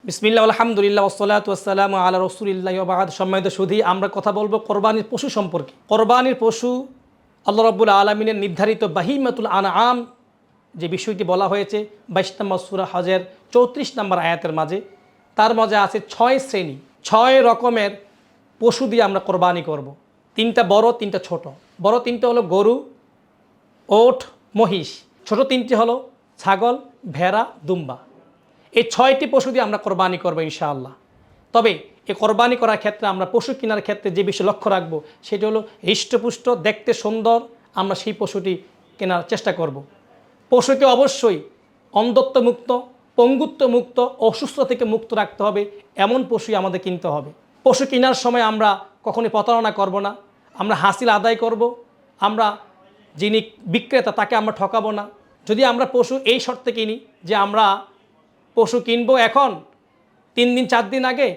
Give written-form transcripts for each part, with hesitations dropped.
বিসমিল্লাহ আলহামদুলিল্লাহ ওয়াসসালাতু ওয়াসসালামু আলা রাসূলিল্লাহি ওয়া বা'দ। সম্মানিত সুধী, আমরা কথা বলবো কোরবানির পশু সম্পর্কে। কোরবানির পশু আল্লাহ রাব্বুল আলামিনের নির্ধারিত বাহিমাতুল আনআম যে বিষয়টি বলা হয়েছে 22 নম্বর সূরা হজের 34 নম্বর আয়াতের মাঝে, তার মাঝে আছে 6 শ্রেণী, 6 রকমের পশু দিয়ে আমরা কোরবানি করব। 3টা বড়, 3টা ছোট। বড় 3টে হলো গরু, ওট, মহিষ। ছোট 3টি হলো ছাগল, ভেড়া, দুম্বা। এই 6টি পশু দিয়ে আমরা কোরবানি করবো ইনশাআল্লাহ। তবে এই কোরবানি করার ক্ষেত্রে আমরা পশু কেনার ক্ষেত্রে যে বিষয়ে লক্ষ্য রাখবো সেটি হলো হৃষ্টপুষ্ট, দেখতে সুন্দর, আমরা সেই পশুটি কেনার চেষ্টা করব। পশুকে অবশ্যই অন্ধত্বমুক্ত, পঙ্গুত্বমুক্ত, অসুস্থতা থেকে মুক্ত রাখতে হবে, এমন পশুই আমাদের কিনতে হবে। পশু কেনার সময় আমরা কখনোই প্রতারণা করব না, আমরা হাসিল আদায় করব, আমরা যিনি বিক্রেতা তাকে আমরা ঠকাবো না। যদি আমরা পশু এই শর্তে কিনি যে আমরা পশু কিনবো এখন 3 দিন 4 দিন আগে,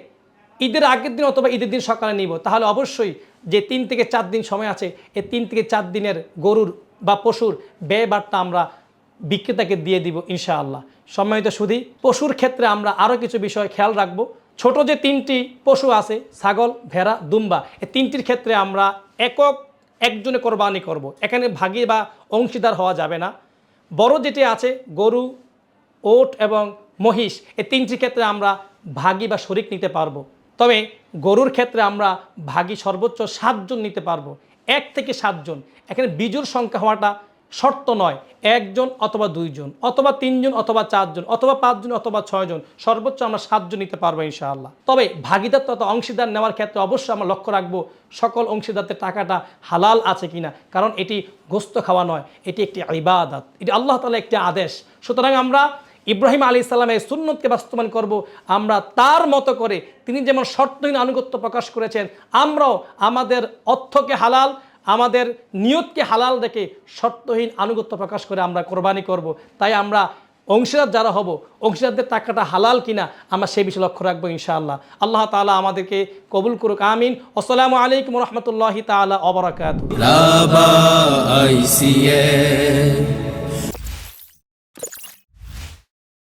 ঈদের আগের দিন অথবা ঈদের দিন সকালে নিব, তাহলে অবশ্যই যে 3 থেকে 4 দিন সময় আছে এই 3 থেকে 4 দিনের গরুর বা পশুর ব্যয়ভারটা আমরা বিক্রেতাকে দিয়ে দিব ইনশাআল্লাহ। সম্মানিত সুধী, পশুর ক্ষেত্রে আমরা আরও কিছু বিষয় খেয়াল রাখব। ছোট যে 3টি পশু আছে ছাগল, ভেড়া, দুম্বা, এই 3টির ক্ষেত্রে আমরা একজনে কোরবানি করব। এখানে ভাগী বা অংশীদার হওয়া যাবে না। বড় যেটি আছে গরু, ওট এবং মহিষ, এই 3টির ক্ষেত্রে আমরা ভাগী বা শরিক নিতে পারবো। তবে গরুর ক্ষেত্রে আমরা ভাগী সর্বোচ্চ 7 জন নিতে পারবো, 1 থেকে 7 জন। এখানে বিজোড় সংখ্যা হওয়াটা শর্ত নয়, 1 জন অথবা 2 জন অথবা 3 জন অথবা 4 জন অথবা 5 জন অথবা 6 জন, সর্বোচ্চ আমরা 7 জন নিতে পারবো ইনশাআল্লাহ। তবে ভাগীদার তথা অংশীদার নেওয়ার ক্ষেত্রে অবশ্যই আমরা লক্ষ্য রাখবো সকল অংশীদারদের টাকাটা হালাল আছে কিনা, কারণ এটি গোস্ত খাওয়া নয়, এটি একটি ইবাদত, এটি আল্লাহ তাআলার একটি আদেশ। সুতরাং আমরা ইব্রাহিম আলাইহিস সালামের সুন্নতকে বাস্তবায়ন করব। আমরা তার মতো করে তিনি যেমন শর্তহীন আনুগত্য প্রকাশ করেছেন, আমরাও আমাদের অর্থকে হালাল, আমাদের নিয়তকে হালাল রেখে শর্তহীন আনুগত্য প্রকাশ করে আমরা কোরবানি করব। তাই আমরা অংশীদার যারা হব, অংশীদারদের টাকাটা হালাল কিনা আমরা সেই বিষয়ে লক্ষ্য রাখবো ইনশাআল্লাহ। আল্লাহ তাআলা আমাদেরকে কবুল করুক, আমিন। আসসালামু আলাইকুম ওয়া রাহমাতুল্লাহি তাআলা ওয়া বারাকাতুহু।